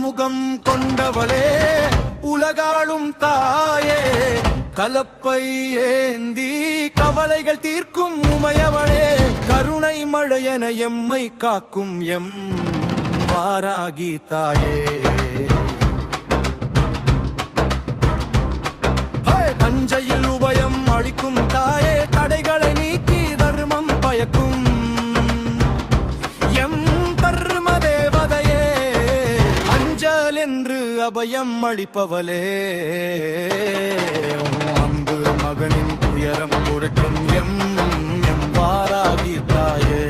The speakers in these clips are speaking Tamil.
முகம் கொண்டவளே உலகாளும் தாயே கலப்பை ஏந்தி கவலைகள் தீர்க்கும் உமையவளே கருணை மழையென எம்மை காக்கும் எம் வாராகி தாயே தஞ்சையில் உபயம் அளிக்கும் தாயே தடைகளை நீக்கி தர்மம் பயக்கும் எம் தர்ம தேவதையே அஞ்சல் என்று அபயம் அளிப்பவளே அன்பு மகனின் துயரம் பொருட்டும் எம் வாராகி தாயே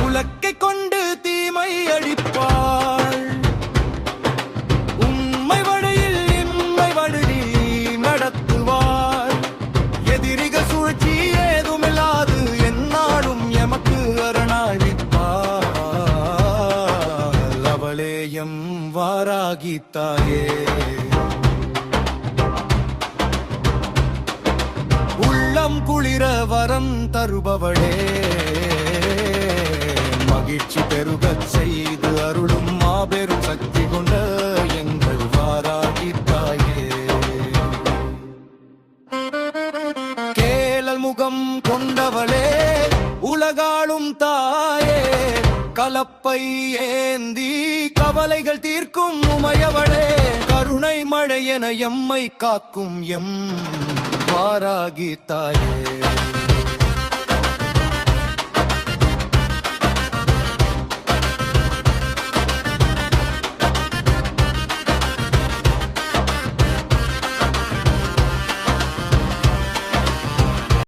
உலக்கை கொண்டு தீமை அழிப்பாள் உம்மை வழியில் இம்மை வழி நடத்துவாள் எதிரிகள் சூழ்ச்சி ஏதுமில்லாது என்னாலும் எமக்கு அரணாழிப்பாள் அவளே எம் வாராகி தாயே உள்ளம் குளிர வரம் தருபவளே மகிழ்ச்சி பெருகச் செய்து அருளும் மாபெரும் சக்தி கொண்ட எங்கள் வாராகி தாயே கேளல் முகம் கொண்டவளே உலகாளும் தாயே கலப்பை ஏந்தி கவலைகள் தீர்க்கும் உமையவளே கருணை மழையென எம்மை காக்கும் எம் வாராகி தாயே